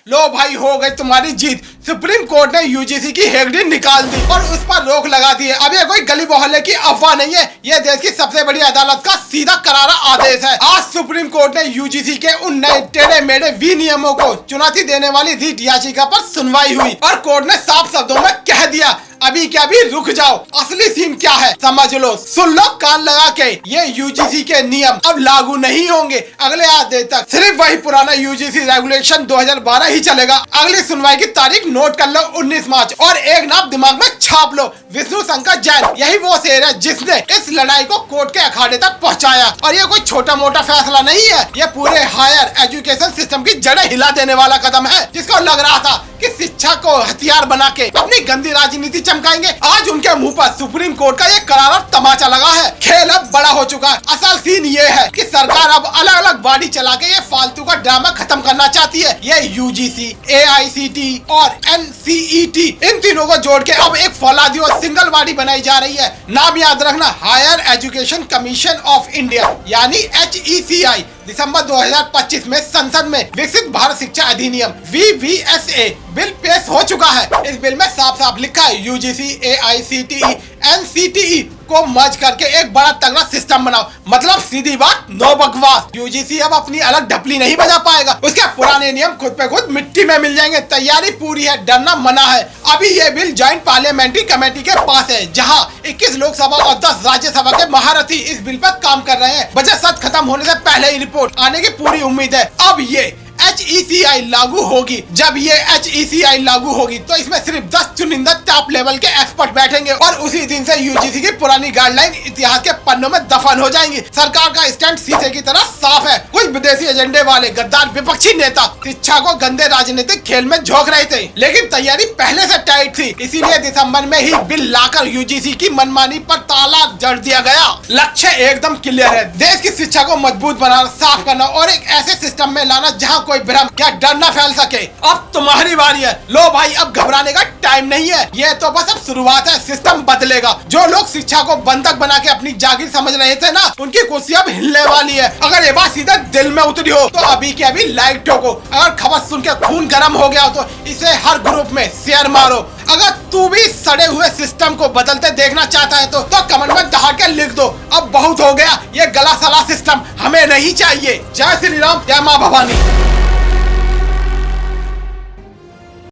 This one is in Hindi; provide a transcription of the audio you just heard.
लो भाई, हो गई तुम्हारी जीत। सुप्रीम कोर्ट ने यूजीसी की हेगड़ी निकाल दी और उस पर रोक लगा दी है। अब ये कोई गली मोहल्ले की अफवाह नहीं है, ये देश की सबसे बड़ी अदालत का सीधा करारा आदेश है। आज सुप्रीम कोर्ट ने यूजीसी के उन नए टेढ़े मेढ़े विनियमों को चुनौती देने वाली रिट याचिका पर सुनवाई हुई और कोर्ट ने साफ शब्दों में कह दिया, अभी क्या भी रुक जाओ, असली सीन क्या है समझ लो, सुन लो कान लगा के। ये यूजीसी के नियम अब लागू नहीं होंगे अगले आदेश तक। सिर्फ वही पुराना यूजीसी रेगुलेशन 2012 ही चलेगा। अगली सुनवाई की तारीख नोट कर लो, 19 मार्च। और एक नाम दिमाग में छाप लो, विष्णु शंकर जैन। यही वो शेर है जिसने इस लड़ाई को कोर्ट के अखाड़े तक पहुँचाया। और ये कोई छोटा मोटा फैसला नहीं है, ये पूरे हायर एजुकेशन सिस्टम की जड़ें हिला देने वाला कदम है। जिसको लग रहा था कि शिक्षा को हथियार बना के अपनी गंदी राजनीति चमकाएंगे, आज उनके मुंह पर सुप्रीम कोर्ट का ये करारा तमाचा लगा है। खेल अब बड़ा हो चुका है। असल सीन ये है कि सरकार अब अलग अलग बॉडी चला के ये फालतू का ड्रामा खत्म करना चाहती है। ये यूजीसी, AICTE और NCET, इन तीनों को जोड़ के अब एक फौलादी और सिंगल बॉडी बनाई जा रही है। नाम याद रखना, higher education commission of India यानी HECI। दिसंबर 2025 में संसद में विकसित भारत शिक्षा अधिनियम VVSA बिल पेश हो चुका है। इस बिल में साफ साफ लिखा है, यूजीसी, AICTE, NCTE को मर्ज करके एक बड़ा तगड़ा सिस्टम बनाओ। मतलब सीधी बात, नो बकवास। यूजीसी अब अपनी अलग ढपली नहीं बजा पाएगा, उसके पुराने नियम खुद पे खुद मिट्टी में मिल जाएंगे। तैयारी पूरी है, डरना मना है। अभी ये बिल ज्वाइंट पार्लियामेंट्री कमेटी के पास है, जहां 21 लोकसभा और 10 राज्यसभा के महारथी इस बिल पर काम कर रहे हैं। बजट सत्र खत्म होने से पहले ही रिपोर्ट आने की पूरी उम्मीद है। अब ये HECI लागू होगी। जब ये HECI लागू होगी तो इसमें सिर्फ 10 चुनिंदा टॉप लेवल के एक्सपर्ट बैठेंगे और उसी दिन से यूजीसी की पुरानी गाइडलाइन इतिहास के पन्नों में दफन हो जाएंगी। सरकार का स्टैंड शीशे की तरह साफ है। कुछ विदेशी एजेंडे वाले गद्दार विपक्षी नेता शिक्षा को गंदे राजनीतिक खेल में झोंक रहे थे, लेकिन तैयारी पहले से टाइट थी। इसीलिए दिसंबर में ही बिल लाकर यूजीसी की मनमानी पर ताला जड़ दिया गया। लक्ष्य एकदम क्लियर है, देश की शिक्षा को मजबूत बनाना, साफ करना और एक ऐसे सिस्टम में लाना जहाँ कोई भ्रम क्या डर न फैल सके। अब तुम्हारी बारी है। लो भाई, अब घबराने का टाइम नहीं है, ये तो बस अब शुरुआत है। सिस्टम बदलेगा। जो लोग शिक्षा को बंधक बना के अपनी जागीर समझ रहे थे ना, उनकी कुर्सी अब हिलने वाली है। अगर ये बात सीधा दिल में उतरी हो तो अभी के अभी लाइक ठोको। अगर खबर सुन के खून गर्म हो गया हो तो इसे हर ग्रुप में शेयर मारो। अगर तू भी सड़े हुए सिस्टम को बदलते देखना चाहता है तो कमेंट में दहाड़ के लिख दो, अब बहुत हो गया, ये गला सला सिस्टम हमें नहीं चाहिए। जय श्री राम, जय माँ भवानी।